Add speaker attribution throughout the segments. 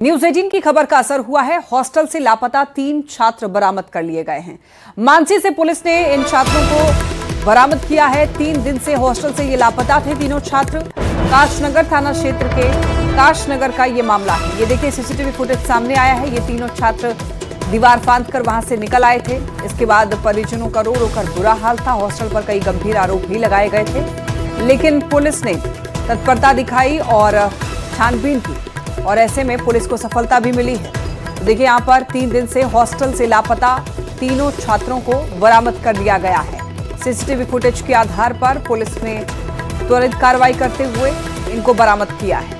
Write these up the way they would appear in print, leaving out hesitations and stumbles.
Speaker 1: News 18 की खबर का असर हुआ है। हॉस्टल से लापता 3 छात्र बरामद कर लिए गए हैं। मानसी से पुलिस ने इन छात्रों को बरामद किया है। 3 दिन से हॉस्टल से ये लापता थे तीनों छात्र। काशनगर थाना क्षेत्र के काशनगर का ये मामला है। ये देखिए सीसीटीवी फुटेज सामने आया है। ये तीनों छात्र दीवार फांद कर वहां से निकल आए थे। इसके बाद परिजनों का रो रो कर बुरा हाल था। हॉस्टल पर कई गंभीर आरोप भी लगाए गए थे, लेकिन पुलिस ने तत्परता दिखाई और छानबीन की और ऐसे में पुलिस को सफलता भी मिली है। तो देखिए यहाँ पर 3 दिन से हॉस्टल से लापता तीनों छात्रों को बरामद कर लिया गया है। सीसीटीवी फुटेज के आधार पर पुलिस ने त्वरित कार्रवाई करते हुए इनको बरामद किया है।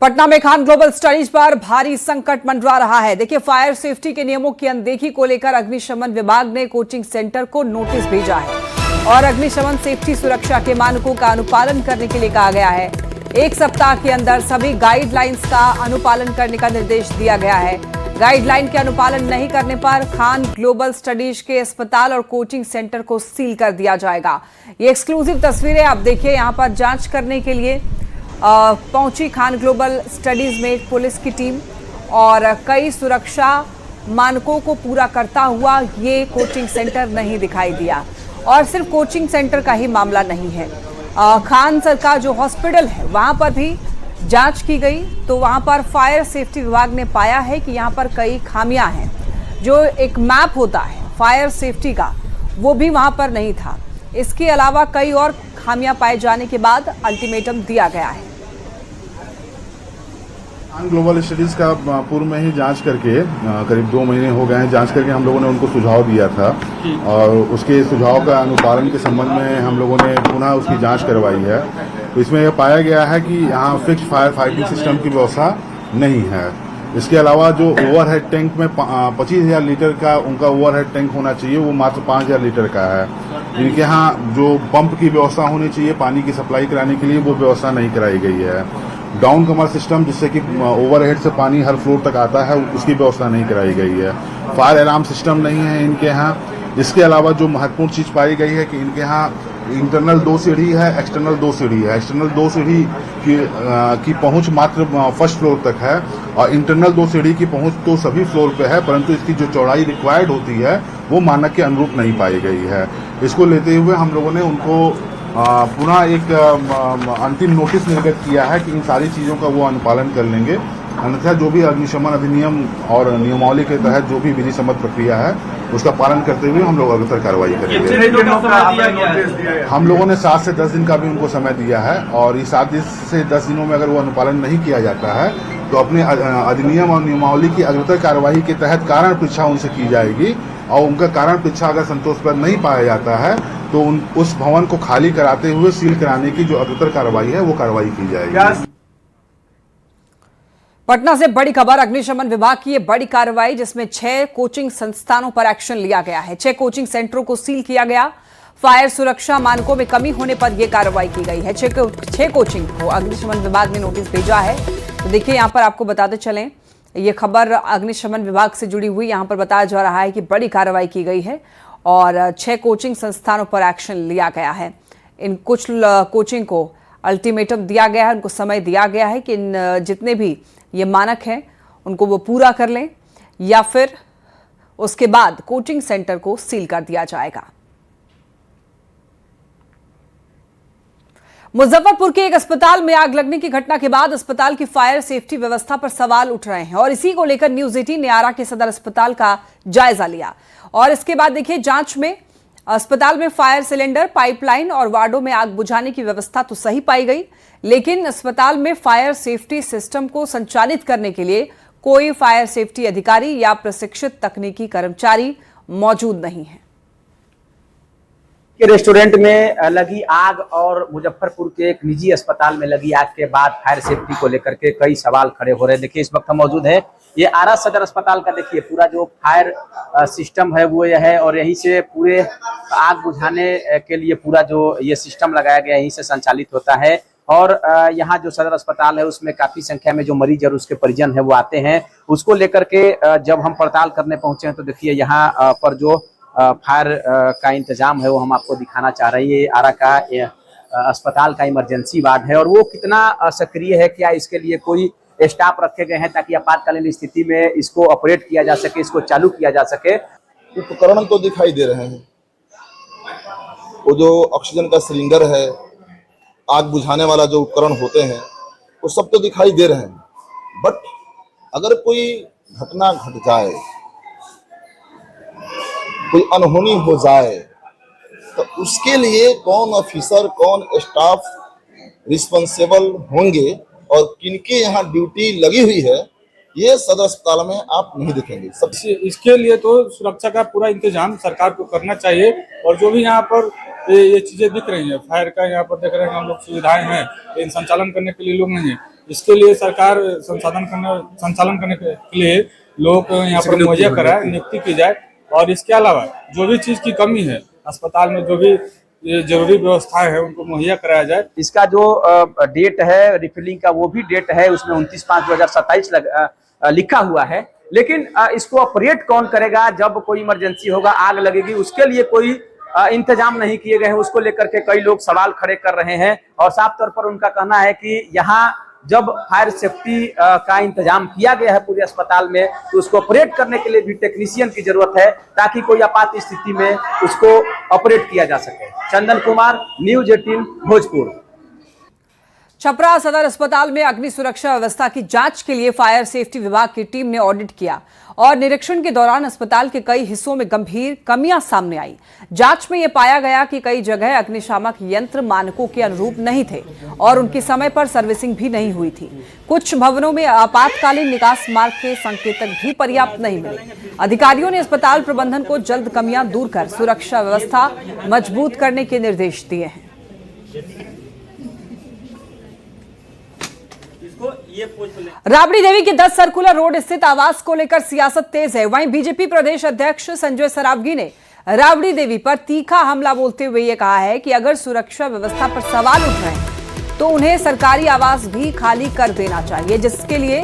Speaker 1: पटना में खान ग्लोबल स्टडीज पर भारी संकट मंडरा रहा है। देखिए फायर सेफ्टी के नियमों की अनदेखी को लेकर अग्निशमन विभाग ने कोचिंग सेंटर को नोटिस भेजा है और अग्निशमन सेफ्टी सुरक्षा के मानकों का अनुपालन करने के लिए कहा गया है। 1 सप्ताह के अंदर सभी गाइडलाइंस का अनुपालन करने का निर्देश दिया गया है। गाइडलाइन के अनुपालन नहीं करने पर खान ग्लोबल स्टडीज के अस्पताल और कोचिंग सेंटर को सील कर दिया जाएगा। ये एक्सक्लूसिव तस्वीरें आप देखिए। यहाँ पर जांच करने के लिए पहुंची खान ग्लोबल स्टडीज में पुलिस की टीम और कई सुरक्षा मानकों को पूरा करता हुआ ये कोचिंग सेंटर नहीं दिखाई दिया। और सिर्फ कोचिंग सेंटर का ही मामला नहीं है, खान सर का जो हॉस्पिटल है वहां पर भी जांच की गई तो वहां पर फायर सेफ्टी विभाग ने पाया है कि यहां पर कई खामियां हैं। जो एक मैप होता है फायर सेफ्टी का वो भी वहां पर नहीं था। इसके अलावा कई और खामियां पाए जाने के बाद अल्टीमेटम दिया गया है।
Speaker 2: खान ग्लोबल स्टडीज का पूर्व में ही जांच करके करीब 2 महीने हो गए हैं। जांच करके हम लोगों ने उनको सुझाव दिया था और उसके सुझाव का अनुपालन के संबंध में हम लोगों ने पुनः उसकी जांच करवाई है। तो इसमें यह पाया गया है कि यहाँ फिक्स्ड फायर फाइटिंग सिस्टम की व्यवस्था नहीं है। इसके अलावा जो ओवरहेड टैंक में 25,000 लीटर का उनका ओवरहेड टैंक होना चाहिए, वो मात्र 5,000 लीटर का है। इनके यहाँ जो पंप की व्यवस्था होनी चाहिए पानी की सप्लाई कराने के लिए, वो व्यवस्था नहीं कराई गई है। डाउन कमर सिस्टम जिससे कि ओवरहेड से पानी हर फ्लोर तक आता है, उसकी व्यवस्था नहीं कराई गई है। फायर अलार्म सिस्टम नहीं है इनके यहाँ। इसके अलावा जो महत्वपूर्ण चीज पाई गई है कि इनके यहाँ इंटरनल 2 सीढ़ी है, एक्सटर्नल 2 सीढ़ी है। एक्सटर्नल 2 सीढ़ी की पहुंच मात्र फर्स्ट फ्लोर तक है और इंटरनल 2 सीढ़ी की पहुंच तो सभी फ्लोर पे है, परंतु इसकी जो चौड़ाई रिक्वायर्ड होती है वो मानक के अनुरूप नहीं पाई गई है। इसको लेते हुए हम लोगों ने उनको पुनः एक अंतिम नोटिस निर्गत किया है कि इन सारी चीजों का वो अनुपालन कर लेंगे, अन्यथा जो भी अग्निशमन अधिनियम और नियमावली के तहत जो भी विधि सम्मत प्रक्रिया है उसका पालन करते हुए हम लोग अग्रतर कार्रवाई करेंगे। हम लोगों ने 7 से 10 दिन का भी उनको समय दिया है और इस 7 से 10 दिनों में अगर वो अनुपालन नहीं किया जाता है तो अपने अधिनियम और नियमावली की अग्रतर कार्रवाई के तहत कारण परीक्षा उनसे की जाएगी और उनका कारण परीक्षा अगर संतोषप्रद नहीं पाया जाता है तो उस भवन को खाली कराते हुए सील कराने की जो अग्रतर कार्रवाई है वो कार्रवाई की जाएगी।
Speaker 1: पटना से बड़ी खबर। अग्निशमन विभाग की ये बड़ी कार्रवाई जिसमें 6 कोचिंग संस्थानों पर एक्शन लिया गया है। 6 कोचिंग सेंटरों को सील किया गया। फायर सुरक्षा मानकों में कमी होने पर यह कार्रवाई की गई है। 6 कोचिंग को अग्निशमन विभाग ने नोटिस भेजा है। तो देखिए यहाँ पर आपको बताते चलें, ये खबर अग्निशमन विभाग से जुड़ी हुई। यहाँ पर बताया जा रहा है कि बड़ी कार्रवाई की गई है और 6 कोचिंग संस्थानों पर एक्शन लिया गया है। इन कुछ कोचिंग को अल्टीमेटम दिया गया है, उनको समय दिया गया है कि इन जितने भी ये मानक हैं उनको वो पूरा कर लें या फिर उसके बाद कोचिंग सेंटर को सील कर दिया जाएगा। मुजफ्फरपुर के एक अस्पताल में आग लगने की घटना के बाद अस्पताल की फायर सेफ्टी व्यवस्था पर सवाल उठ रहे हैं और इसी को लेकर न्यूज 18 ने आरा के सदर अस्पताल का जायजा लिया और इसके बाद देखिए जांच में अस्पताल में फायर सिलेंडर, पाइपलाइन और वार्डों में आग बुझाने की व्यवस्था तो सही पाई गई, लेकिन अस्पताल में फायर सेफ्टी सिस्टम को संचालित करने के लिए कोई फायर सेफ्टी अधिकारी या प्रशिक्षित तकनीकी कर्मचारी मौजूद नहीं है।
Speaker 3: रेस्टोरेंट में लगी आग और मुजफ्फरपुर के एक निजी अस्पताल में लगी आग के बाद फायर सेफ्टी को लेकर के कई सवाल खड़े हो रहे हैं। देखिए इस वक्त हम मौजूद है ये आरा सदर अस्पताल का। देखिए पूरा जो फायर सिस्टम है वो यह है और यहीं से पूरे आग बुझाने के लिए पूरा जो ये सिस्टम लगाया गया यहीं से संचालित होता है। और यहाँ जो सदर अस्पताल है उसमें काफी संख्या में जो मरीज और उसके परिजन है वो आते हैं। उसको लेकर के जब हम पड़ताल करने पहुंचे हैं तो देखिए यहाँ पर जो फायर का इंतजाम है वो हम आपको दिखाना चाह रहे हैं। ये आरा का अस्पताल का इमरजेंसी वार्ड है और वो कितना सक्रिय है, क्या इसके लिए कोई स्टाफ रखे गए हैं ताकि आपातकालीन स्थिति में इसको ऑपरेट किया जा सके, इसको चालू किया जा सके।
Speaker 4: उपकरण तो दिखाई दे रहे हैं, वो जो ऑक्सीजन का सिलेंडर है, आग बुझाने वाला जो उपकरण होते हैं वो सब तो दिखाई दे रहे हैं, बट अगर कोई घटना घट जाए, कोई अनहोनी हो जाए, तो उसके लिए कौन ऑफिसर, कौन स्टाफ रिस्पॉन्सिबल होंगे और किनके यहाँ ड्यूटी लगी हुई है, ये सदर अस्पताल में आप नहीं दिखेंगे।
Speaker 5: सबसे इसके लिए तो सुरक्षा का पूरा इंतजाम सरकार को करना चाहिए और जो भी यहाँ पर ये चीजें दिख रही हैं, फायर का यहाँ पर देख रहे हैं हम लोग, सुविधाएं हैं, लेकिन संचालन करने के लिए लोग नहीं है। इसके लिए सरकार संचालन करने के लिए लोग यहाँ पर मुहैया कराए, नियुक्ति की जाए और इसके अलावा जो भी चीज की कमी है अस्पताल में, जो भी जरूरी व्यवस्थाएं है उनको मुहैया कराया जाए।
Speaker 3: इसका जो डेट है रिफिलिंग का, वो भी डेट है उसमें 29/5/2027 लिखा हुआ है, लेकिन इसको ऑपरेट कौन करेगा जब कोई इमरजेंसी होगा, आग लगेगी, उसके लिए कोई इंतजाम नहीं किए गए हैं। उसको लेकर के कई लोग सवाल खड़े कर रहे हैं और साफ तौर पर उनका कहना है कि यहाँ जब फायर सेफ्टी का इंतजाम किया गया है पूरे अस्पताल में, तो उसको ऑपरेट करने के लिए भी टेक्नीशियन की जरूरत है ताकि कोई आपात स्थिति में उसको ऑपरेट किया जा सके। चंदन कुमार, न्यूज़ 18 भोजपुर।
Speaker 1: छपरा सदर अस्पताल में अग्नि सुरक्षा व्यवस्था की जांच के लिए फायर सेफ्टी विभाग की टीम ने ऑडिट किया और निरीक्षण के दौरान अस्पताल के कई हिस्सों में गंभीर कमियां सामने आई। जांच में यह पाया गया कि कई जगह अग्निशामक यंत्र मानकों के अनुरूप नहीं थे और उनकी समय पर सर्विसिंग भी नहीं हुई थी। कुछ भवनों में आपातकालीन निकास मार्ग के संकेतक भी पर्याप्त नहीं मिले। अधिकारियों ने अस्पताल प्रबंधन को जल्द कमियां दूर कर सुरक्षा व्यवस्था मजबूत करने के निर्देश दिए हैं। राबड़ी देवी की 10 सर्कुलर रोड स्थित आवास को लेकर सियासत तेज है। वहीं बीजेपी प्रदेश अध्यक्ष संजय सरावगी ने राबड़ी देवी पर तीखा हमला बोलते हुए यह कहा है कि अगर सुरक्षा व्यवस्था पर सवाल उठ रहे हैं तो उन्हें सरकारी आवास भी खाली कर देना चाहिए, जिसके लिए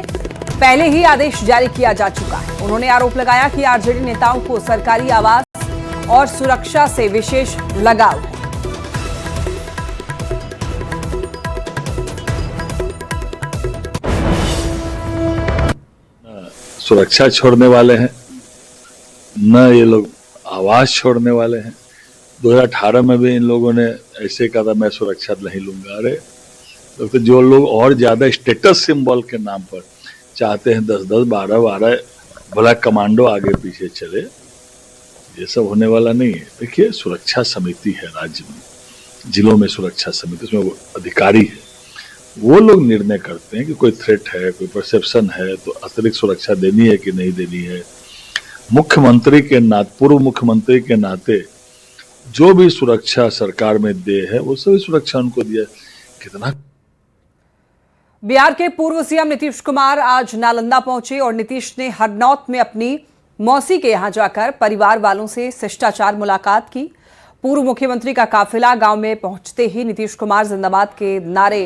Speaker 1: पहले ही आदेश जारी किया जा चुका है। उन्होंने आरोप लगाया कि आरजेडी नेताओं को सरकारी आवास और सुरक्षा से विशेष लगाव है।
Speaker 6: सुरक्षा छोड़ने वाले हैं, न ये लोग आवाज छोड़ने वाले हैं। 2018 में भी इन लोगों ने ऐसे कहा था मैं सुरक्षा नहीं लूंगा। अरे तो जो लोग और ज्यादा स्टेटस सिंबल के नाम पर चाहते हैं 10-10, 12-12 भला कमांडो आगे पीछे चले, ये सब होने वाला नहीं है। देखिए, सुरक्षा समिति है राज्य में, जिलों में सुरक्षा समिति, उसमें वो अधिकारी है, वो लोग निर्णय करते हैं कि कोई थ्रेट है, कोई परसेप्शन है तो अतिरिक्त सुरक्षा देनी है कि नहीं देनी है। मुख्यमंत्री के नाते, पूर्व मुख्यमंत्री के नाते जो भी सुरक्षा सरकार में दे है वो सभी सुरक्षा उनको दिया। कितना
Speaker 1: बिहार के पूर्व सीएम नीतीश कुमार आज नालंदा पहुंचे और नीतीश ने हरनौत में अपनी मौसी के यहां जाकर परिवार वालों से शिष्टाचार मुलाकात की। पूर्व मुख्यमंत्री का काफिला गांव में पहुंचते ही नीतीश कुमार जिंदाबाद के नारे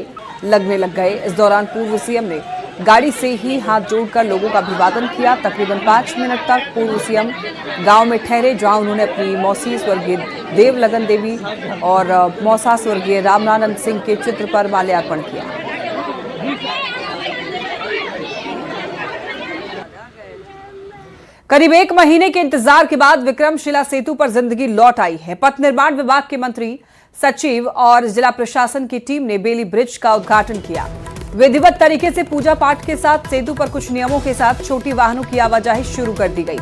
Speaker 1: लगने लग गए। इस दौरान पूर्व सीएम ने गाड़ी से ही हाथ जोड़कर लोगों का अभिवादन किया। तकरीबन 5 मिनट तक पूर्व सीएम गांव में ठहरे, जहां उन्होंने अपनी मौसी स्वर्गीय देवलगन देवी और मौसा स्वर्गीय रामनानंद सिंह के चित्र पर माल्यार्पण किया। करीब 1 महीने के इंतजार के बाद विक्रमशिला सेतु पर जिंदगी लौट आई है। पथ निर्माण विभाग के मंत्री, सचिव और जिला प्रशासन की टीम ने बेली ब्रिज का उद्घाटन किया। विधिवत तरीके से पूजा पाठ के साथ सेतु पर कुछ नियमों के साथ छोटी वाहनों की आवाजाही शुरू कर दी गई।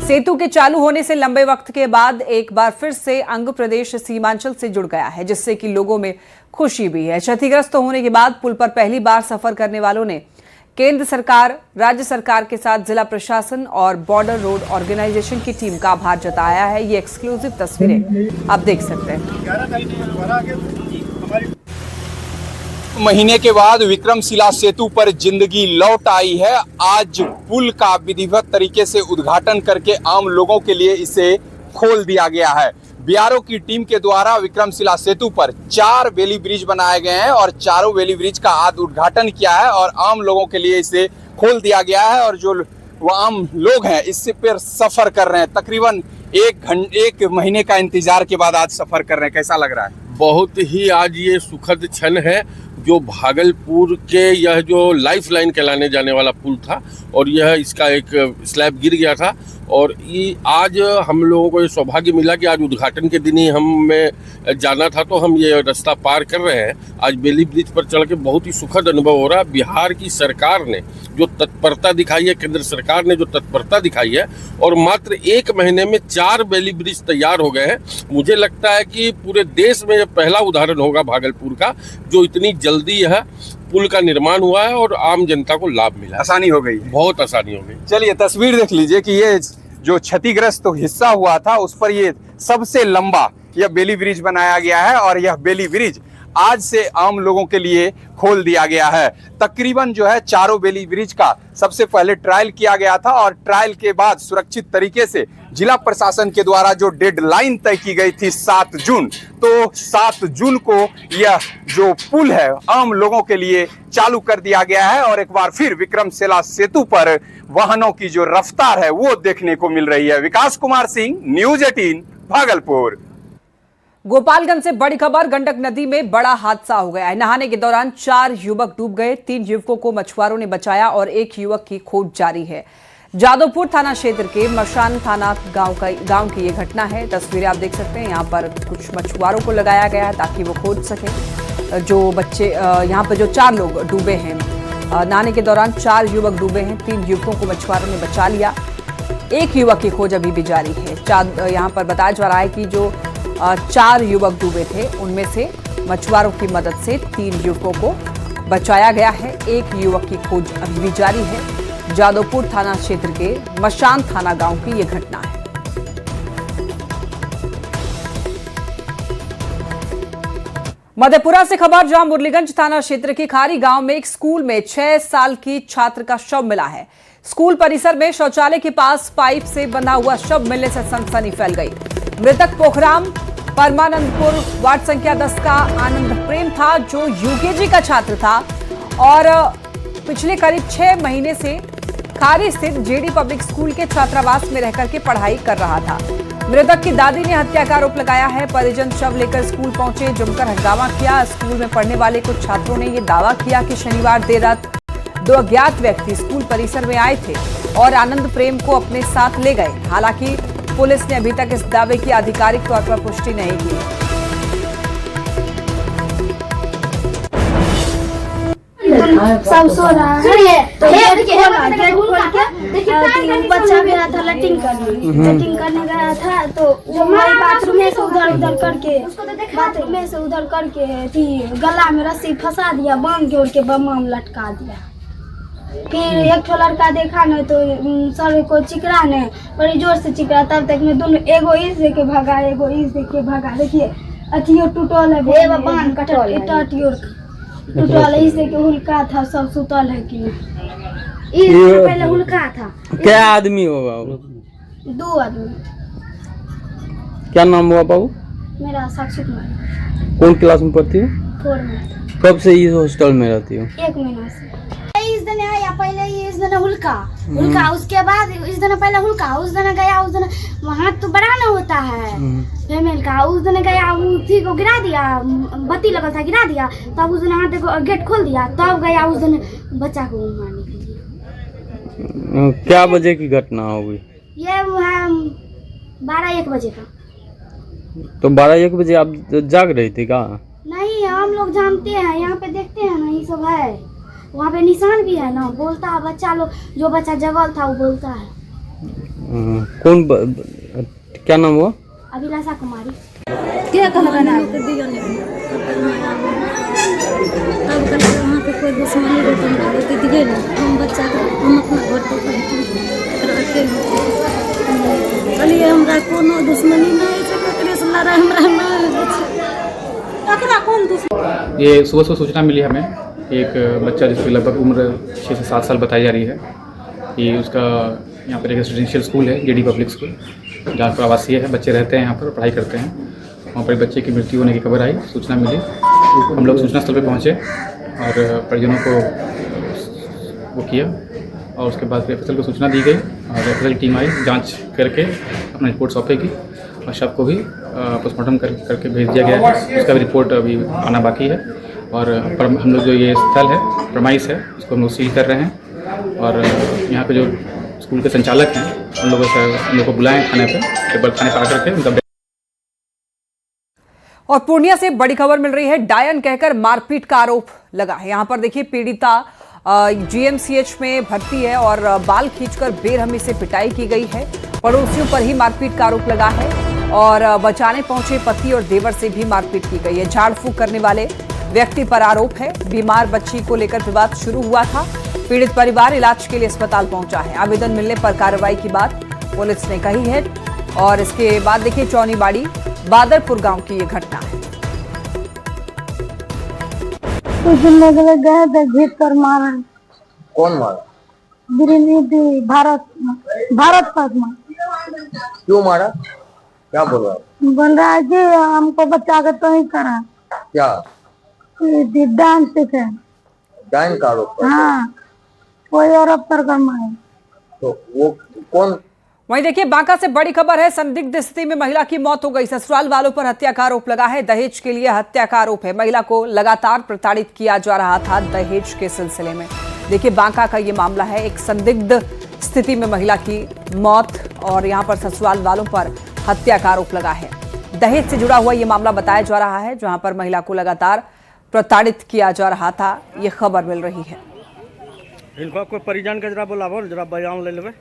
Speaker 1: सेतु के चालू होने से लंबे वक्त के बाद एक बार फिर से अंग प्रदेश सीमांचल से जुड़ गया है, जिससे कि लोगों में खुशी भी है। क्षतिग्रस्त होने के बाद पुल पर पहली बार सफर करने वालों ने केंद्र सरकार, राज्य सरकार के साथ जिला प्रशासन और बॉर्डर रोड ऑर्गेनाइजेशन की टीम का आभार जताया है। ये एक्सक्लूसिव तस्वीरें आप देख सकते हैं।
Speaker 7: महीने के बाद विक्रमशिला सेतु पर जिंदगी लौट आई है। आज पुल का विधिवत तरीके से उद्घाटन करके आम लोगों के लिए इसे खोल दिया गया है। बीआरओ की टीम के द्वारा विक्रमशिला सेतु पर 4 बेली ब्रिज बनाए गए हैं और चारों बेली ब्रिज का आज उद्घाटन किया है और आम लोगों के लिए इसे खोल दिया गया है। और जो आम लोग हैं इससे पर सफर कर रहे हैं, तकरीबन 1 महीने का इंतजार के बाद आज सफर कर रहे हैं। कैसा लग रहा है?
Speaker 8: बहुत ही आज ये सुखद क्षण है जो भागलपुर के यह जो लाइफ लाइन कहलाने जाने वाला पुल था और यह इसका एक स्लैब गिर गया था और ये आज हम लोगों को ये सौभाग्य मिला कि आज उद्घाटन के दिन ही हमें जाना था तो हम ये रास्ता पार कर रहे हैं। आज बेली ब्रिज पर चढ़ के बहुत ही सुखद अनुभव हो रहा है। बिहार की सरकार ने जो तत्परता दिखाई है, केंद्र सरकार ने जो तत्परता दिखाई है और मात्र 1 महीने में 4 बेली ब्रिज तैयार हो गए हैं। मुझे लगता है कि पूरे देश में यह पहला उदाहरण होगा भागलपुर का जो इतनी जल्दी है पुल का निर्माण हुआ है और आम जनता को लाभ मिला।
Speaker 7: आसानी हो गई है।
Speaker 8: बहुत आसानी हो गई।
Speaker 7: चलिए तस्वीर देख लीजिए कि ये जो क्षतिग्रस्त हिस्सा हुआ था उस पर ये सबसे लंबा यह बेली ब्रिज बनाया गया है और यह बेली ब्रिज आज से आम लोगों के लिए खोल दिया गया है। तकरीबन जो है चारों बेली ब्रिज का सबसे पहले ट्रायल किया गया था और ट्रायल के बाद सुरक्षित तरीके से जिला प्रशासन के द्वारा जो डेडलाइन तय की गई थी 7 जून, तो 7 जून को यह जो पुल है आम लोगों के लिए चालू कर दिया गया है और एक बार फिर विक्रमशिला सेतु पर वाहनों की जो रफ्तार है वो देखने को मिल रही है। विकास कुमार सिंह, न्यूज़ 18 भागलपुर।
Speaker 1: गोपालगंज से बड़ी खबर, गंडक नदी में बड़ा हादसा हो गया है। नहाने के दौरान 4 युवक डूब गए। 3 युवकों को मछुआरों ने बचाया और 1 युवक की खोज जारी है। जादवपुर थाना क्षेत्र के मशान थाना गांव की ये घटना है। तस्वीरें आप देख सकते हैं। यहाँ पर कुछ मछुआरों को लगाया गया है ताकि वो खोज सके जो बच्चे यहाँ पर जो 4 लोग डूबे हैं। नहाने के दौरान 4 युवक डूबे हैं। 3 युवकों को मछुआरों ने बचा लिया। 1 युवक की खोज अभी भी जारी है। यहाँ पर बताया जा रहा है कि जो 4 युवक डूबे थे उनमें से मछुआरों की मदद से 3 युवकों को बचाया गया है। 1 युवक की खोज अभी भी जारी है। जादवपुर थाना क्षेत्र के मशान थाना गांव की यह घटना है। मधेपुरा से खबर, जहां मुरलीगंज थाना क्षेत्र के खारी गांव में एक स्कूल में 6 साल की छात्र का शव मिला है। स्कूल परिसर में शौचालय के पास पाइप से बंधा हुआ शव मिलने से सनसनी फैल गई। मृतक पोखराम परमानंदपुर वार्ड संख्या 10 का आनंद प्रेम था जो यूकेजी का छात्र था और पिछले करीब 6 महीने से खारी स्थित जेडी पब्लिक स्कूल के छात्रावास में रहकर के पढ़ाई कर रहा था। मृतक की दादी ने हत्या का आरोप लगाया है। परिजन शव लेकर स्कूल पहुंचे, जमकर हंगामा किया। स्कूल में पढ़ने वाले कुछ छात्रों ने यह दावा किया कि शनिवार देर रात 2 अज्ञात व्यक्ति स्कूल परिसर में आए थे और आनंद प्रेम को अपने साथ ले गए। हालांकि पुलिस ने अभी तक इस दावे की आधिकारिक तौर पर पुष्टि नहीं की।
Speaker 9: सब सो रहा है तो गेट खोल के बच्चा मेरा था लैट्रिन करने गया था तो जो हमारे बाथरूम में से उधर करके थी गला में रस्सी फंसा दिया, बांध के उड़ के बम लटका दिया। फिर एक ठो लड़का देखा न तो सर को चिकरा ने बड़ी जोर से चिकरा। तब तक में दोनों एगो इस देके भागा, एगो इस देके भागा। देखिए अथियो टूटल है, बांध टटियोर टूटल है। इससे के हुलका था, सब सुतल है कि इससे पहले हुलका था।
Speaker 10: क्या आदमी होगा वो?
Speaker 9: 2 आदमी।
Speaker 10: क्या नाम हुआ बाबू?
Speaker 9: मेरा साक्षी कुमार।
Speaker 10: कौन क्लास में पढ़ती हो?
Speaker 9: 4 में।
Speaker 10: कब से इस हॉस्टल में रहती हो?
Speaker 9: 1 महीना से। इस दिन आया पहले, इस दिन हुलका उसके बाद इस दिन पहले हुलका, उस दिन गया, उस दिन वहाँ तो बड़ा ना होता है फीमेल का। उस दिन गया उसी को गिरा दिया, बत्ती लगा था गिरा दिया। तब उस दिन हाथ को गेट खोल दिया, तब गया उस दिन बच्चा को मारने के लिए।
Speaker 10: क्या बजे की घटना होगी?
Speaker 9: ये है 12-1 बजे का।
Speaker 10: तो 12-1 बजे आप जाग रही थी क्या?
Speaker 9: नहीं, हम लोग जानते हैं, यहाँ पे देखते हैं ना, ये सब है। वहाँ पे निशान भी है ना, बोलता है बच्चा लोग, जो बच्चा जगल था वो बोलता है।
Speaker 10: क्या नाम हुआ?
Speaker 9: अभिलाषा कुमारी।
Speaker 11: क्या कहना ना तब कल वहाँ पे कोई दुश्मनी रहती दिखे ना, हम बच्चा हम अपना घर पर कहलिए हमरा कोनो दुश्मनी नहीं है, ककरे से लड़ाई हमरा नहीं। कौन दुश्मनी?
Speaker 12: ये सुबह सूचना मिली हमें, एक बच्चा जिसकी लगभग उम्र 6 से 7 साल बताई जा रही है कि उसका यहाँ पर एक रेजिडेंशियल स्कूल है, जेडी पब्लिक स्कूल, जहाँ पर आवासीय है, बच्चे रहते हैं, यहाँ पर पढ़ाई करते हैं। वहाँ पर एक बच्चे की मृत्यु होने की खबर आई, सूचना मिली। हम लोग सूचना स्थल पर पहुँचे और परिजनों को वो किया और उसके बाद फिर एफएसएल को सूचना दी गई और एफएसएल की टीम आई, जांच करके अपना रिपोर्ट सौंपेगी और शव को भी पोस्टमार्टम करके भेज दिया गया है। उसका भी रिपोर्ट अभी आना बाकी है। और हम लोग जो ये स्थल है प्रमाइस है उसको हम लोग सील कर रहे हैं। और यहाँ पे जो स्कूल के संचालक हैं उन लोगों को बुलाएं थाने पे, टेबल थाने पर आकर के उनका।
Speaker 1: और पूर्णिया से बड़ी खबर मिल रही है। डायन कहकर मारपीट का आरोप लगा है। यहाँ पर देखिए पीड़िता जीएमसीएच में भर्ती है और बाल खींचकर बेरहमी से पिटाई की गई है। पड़ोसियों पर ही मारपीट का आरोप लगा है और बचाने पहुंचे पति और देवर से भी मारपीट की गई है। झाड़ फूंक करने वाले व्यक्ति पर आरोप है। बीमार बच्ची को लेकर विवाद शुरू हुआ था। पीड़ित परिवार इलाज के लिए अस्पताल पहुंचा है। आवेदन मिलने पर कार्रवाई की बात पुलिस ने कही है। और इसके बाद देखिए चौनीबाड़ी बादरपुर गांव की ये घटना है।
Speaker 9: कुछ दिन गए थे घीट कर मारा।
Speaker 3: कौन मारा?
Speaker 9: भारत पद्मा।
Speaker 3: क्यों मारा? क्या बोल रहा है?
Speaker 9: बोल रहा है कि हमको बच्चा के तो ही करा।
Speaker 3: क्या
Speaker 9: डांस सीखे?
Speaker 3: डायन का आरोप?
Speaker 9: हाँ, कोई आरोप कर मारे।
Speaker 3: तो वो कौन?
Speaker 1: वहीं देखिए बांका से बड़ी खबर है। संदिग्ध स्थिति में महिला की मौत हो गई। ससुराल वालों पर हत्या का आरोप लगा है। दहेज के लिए हत्या का आरोप है। महिला को लगातार प्रताड़ित किया जा रहा था दहेज के सिलसिले में। देखिए बांका का ये मामला है। एक संदिग्ध स्थिति में महिला की मौत और यहाँ पर ससुराल वालों पर हत्या का आरोप लगा है। दहेज से जुड़ा हुआ ये मामला बताया जा रहा है, जहाँ पर महिला को लगातार प्रताड़ित किया जा रहा था। ये खबर मिल रही है।
Speaker 13: इनको कोई परिजन के जरा बोलावो, जरा बयान ले लेवे।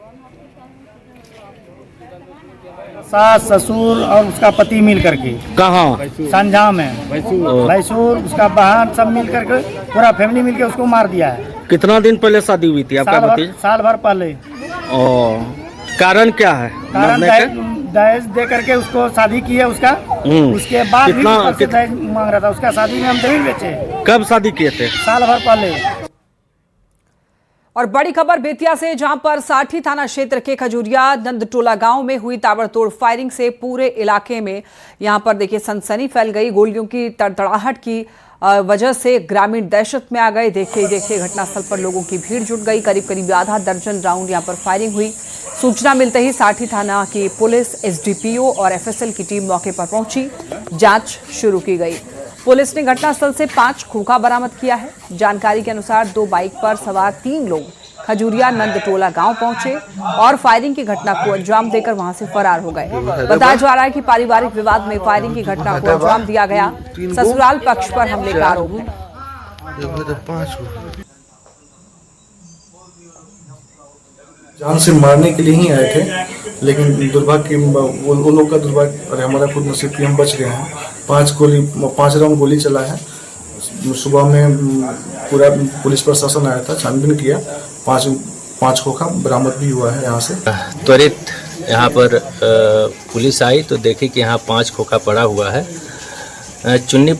Speaker 13: सास ससुर और उसका पति मिल करके। कहाँ? संझा में भैसूर उसका बहन सब मिल करके पूरा फैमिली मिलके उसको मार दिया है। कितना दिन पहले शादी हुई थी आपका भतीजा? साल भर पहले। कारण क्या है? कारण दहेज दे करके उसको शादी की है उसका। उसके बाद भी दहेज मांग रहा था। उसका शादी में हम दहेज बेचे। कब शादी किए थे? साल भर पहले।
Speaker 1: और बड़ी खबर बेतिया से, जहां पर साठी थाना क्षेत्र के खजूरिया नंदटोला गांव में हुई ताबड़तोड़ फायरिंग से पूरे इलाके में यहां पर देखिए सनसनी फैल गई। गोलियों की तड़तड़ाहट की वजह से ग्रामीण दहशत में आ गए। देखिए घटनास्थल पर लोगों की भीड़ जुट गई। करीब आधा दर्जन राउंड यहां पर फायरिंग हुई। सूचना मिलते ही साठी थाना की पुलिस, एसडीपीओ और एफएसएल की टीम मौके पर पहुंची। जांच शुरू की गई। पुलिस ने घटनास्थल से 5 खोखा बरामद किया है। जानकारी के अनुसार 2 बाइक पर सवार 3 लोग खजूरिया नंदटोला गांव पहुंचे और फायरिंग की घटना को अंजाम देकर वहां से फरार हो गए। बताया जा रहा है कि पारिवारिक विवाद में फायरिंग की घटना को अंजाम दिया गया। ससुराल पक्ष पर हमले का आरोप है।
Speaker 14: जान से मारने के लिए ही आए थे, लेकिन दुर्भाग्य वो लोग का दुर्भाग्य और हमारा खुद नसीब कि हम बच गए हैं। 5 राउंड गोली चला है। सुबह में पूरा पुलिस प्रशासन आया था, छानबीन किया। 5 खोखा बरामद भी हुआ है। यहाँ से
Speaker 15: त्वरित यहाँ पर पुलिस आई तो देखी कि यहाँ 5 खोखा पड़ा हुआ है। चुन्नी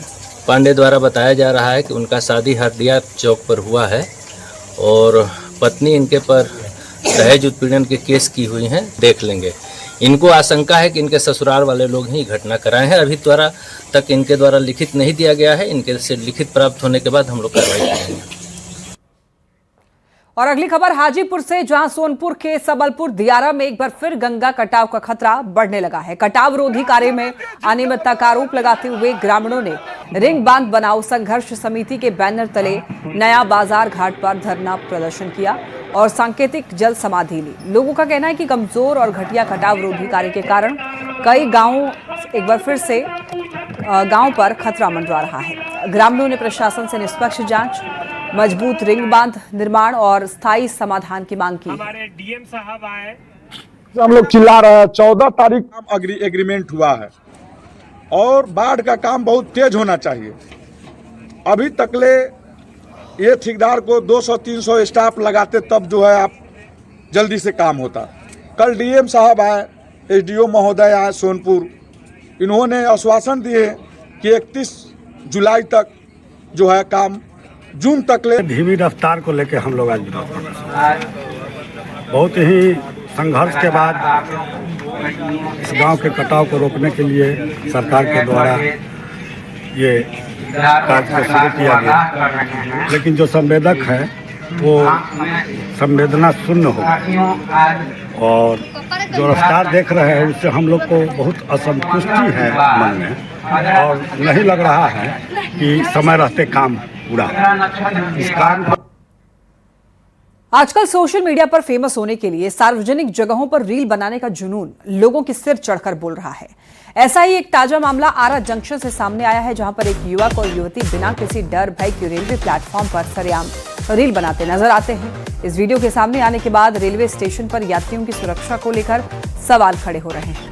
Speaker 15: पांडे द्वारा बताया जा रहा है कि उनका शादी हरदिया चौक पर हुआ है और पत्नी इनके पर दहेज उत्पीड़न के केस की हुई हैं। देख लेंगे। इनको आशंका है कि इनके ससुराल वाले लोग ही घटना कराए हैं। अभी त्वरा तक इनके द्वारा लिखित नहीं दिया गया है। इनके से लिखित प्राप्त होने के बाद हम लोग कार्रवाई करेंगे।
Speaker 1: और अगली खबर हाजीपुर से, जहां सोनपुर के सबलपुर दियारा में एक बार फिर गंगा कटाव का खतरा बढ़ने लगा है। कटाव रोधी कार्य में अनियमितता का आरोप लगाते हुए ग्रामीणों ने रिंग बांध बनाओ संघर्ष समिति के बैनर तले नया बाजार घाट पर धरना प्रदर्शन किया और सांकेतिक जल समाधि ली। लोगों का कहना है कि कमजोर और घटिया कटाव रोधी कार्य के कारण कई गांवों एक बार फिर से गांव पर खतरा मंडरा रहा है। ग्रामीणों ने प्रशासन से निष्पक्ष जांच, मजबूत रिंग बांध निर्माण और स्थायी समाधान की मांग की।
Speaker 16: हमारे डीएम साहब आए,
Speaker 17: हम लोग चिल्ला रहे हैं। 14 तारीख एग्रीमेंट हुआ है और बाढ़ का काम बहुत तेज होना चाहिए। अभी तकले ये ठेकेदार को 200-300 स्टाफ लगाते तब जो है आप जल्दी से काम होता। कल डीएम साहब आए, एसडीओ महोदय आए सोनपुर। इन्होंने आश्वासन दिए कि 31 जुलाई तक जो है काम जून तक ले।
Speaker 16: धीमी रफ्तार को लेकर हम लोग आज विरोध कर रहे हैं। बहुत ही संघर्ष के बाद इस गांव के कटाव को रोकने के लिए सरकार के द्वारा ये कार्य शुरू किया गया, लेकिन जो संवेदक है वो संवेदना शून्य हो। और जो रफ्तार देख रहे हैं उससे हम लोग को बहुत असंतुष्टि है मन में, और नहीं लग रहा है कि समय रहते काम पूरा हो। इस काम को
Speaker 1: आजकल सोशल मीडिया पर फेमस होने के लिए सार्वजनिक जगहों पर रील बनाने का जुनून लोगों के सिर चढ़कर बोल रहा है। ऐसा ही एक ताजा मामला आरा जंक्शन से सामने आया है, जहां पर एक युवक और युवती बिना किसी डर भय के रेलवे प्लेटफॉर्म पर सरेआम रील बनाते नजर आते हैं। इस वीडियो के सामने आने के बाद रेलवे स्टेशन पर यात्रियों की सुरक्षा को लेकर सवाल खड़े हो रहे हैं।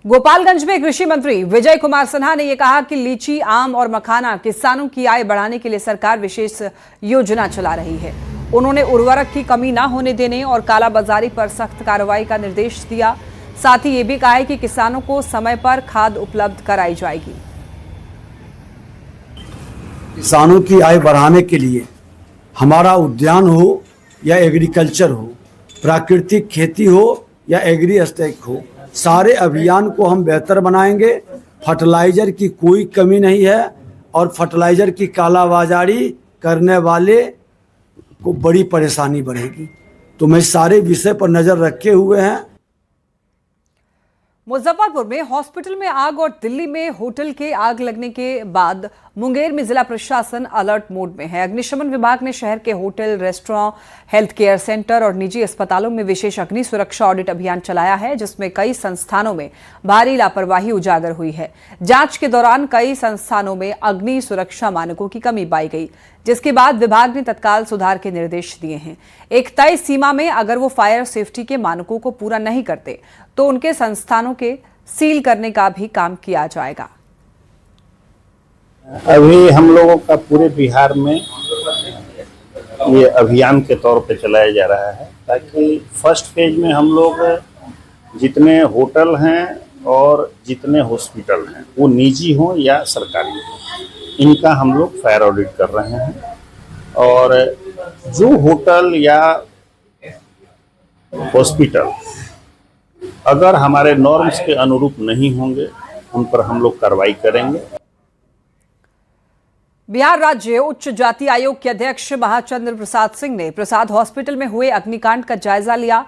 Speaker 1: गोपालगंज में कृषि मंत्री विजय कुमार सिन्हा ने यह कहा कि लीची, आम और मखाना किसानों की आय बढ़ाने के लिए सरकार विशेष योजना चला रही है। उन्होंने उर्वरक की कमी न होने देने और कालाबाजारी पर सख्त कार्रवाई का निर्देश दिया। साथ ही ये भी कहा है कि किसानों को समय पर खाद उपलब्ध कराई जाएगी।
Speaker 18: किसानों की आय बढ़ाने के लिए हमारा उद्यान हो या एग्रीकल्चर हो, प्राकृतिक खेती हो या एग्री स्टेक हो, सारे अभियान को हम बेहतर बनाएंगे। फर्टिलाइजर की कोई कमी नहीं है और फर्टिलाइजर की कालाबाजारी करने वाले को बड़ी परेशानी बढ़ेगी। तो मैं सारे विषय पर नजर रखे हुए हैं।
Speaker 1: मुजफ्फरपुर में हॉस्पिटल में आग और दिल्ली में होटल के आग लगने के बाद मुंगेर में जिला प्रशासन अलर्ट मोड में है। अग्निशमन विभाग ने शहर के hotel, restaurant, health care centre और निजी अस्पतालों में विशेष अग्नि सुरक्षा ऑडिट अभियान चलाया है, जिसमें कई संस्थानों में भारी लापरवाही उजागर हुई है। जांच के दौरान कई संस्थानों में अग्नि सुरक्षा मानकों की कमी पाई गई, जिसके बाद विभाग ने तत्काल सुधार के निर्देश दिए हैं। एक तय सीमा में अगर वो फायर सेफ्टी के मानकों को पूरा नहीं करते तो उनके संस्थानों के सील करने का भी काम किया जाएगा।
Speaker 19: अभी हम लोगों का पूरे बिहार में ये अभियान के तौर पे चलाया जा रहा है, ताकि फर्स्ट फेज में हम लोग जितने होटल हैं और जितने हॉस्पिटल हैं, वो निजी हों या सरकारी हों, इनका हम लोग फायर ऑडिट कर रहे हैं। और जो होटल या हॉस्पिटल अगर हमारे नॉर्म्स के अनुरूप नहीं होंगे, उन पर हम लोग कार्रवाई करेंगे।
Speaker 1: बिहार राज्य उच्च जाति आयोग के अध्यक्ष महाचंद्र प्रसाद सिंह ने प्रसाद हॉस्पिटल में हुए अग्निकांड का जायजा लिया।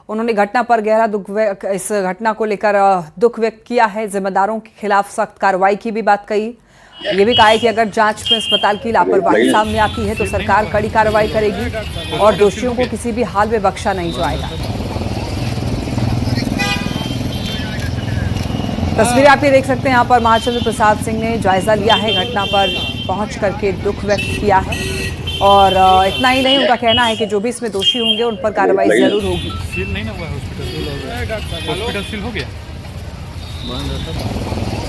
Speaker 1: उन्होंने घटना पर गहरा इस घटना को लेकर दुख व्यक्त किया है। जिम्मेदारों के खिलाफ सख्त कार्रवाई की भी बात कही। ये भी कहा है कि अगर जांच में अस्पताल की लापरवाही सामने आती है तो सरकार कड़ी कार्रवाई करेगी और दोषियों को किसी भी हाल में बख्शा नहीं जाएगा। तस्वीरें आप ये देख सकते हैं। यहाँ पर महाचंद्र प्रसाद सिंह ने जायजा लिया है, घटना पर पहुंच करके दुख व्यक्त किया है। और इतना ही नहीं, उनका कहना है कि जो भी इसमें दोषी होंगे उन पर कार्रवाई जरूर होगी।
Speaker 5: सील नहीं ना हुआ हॉस्पिटल सील हो गया।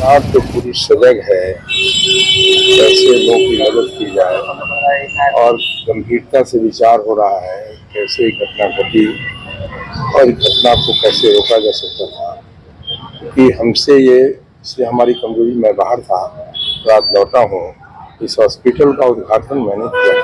Speaker 20: आप तो पूरी सजग है कैसे लोगों की मदद की जाए और गंभीरता से विचार हो रहा है कैसे घटना घटी और घटना को कैसे रोका जा सकता था, कि हमसे ये इसलिए हमारी कमजोरी। मैं बाहर था, रात लौटा हूँ, इस हॉस्पिटल का उद्घाटन मैंने किया।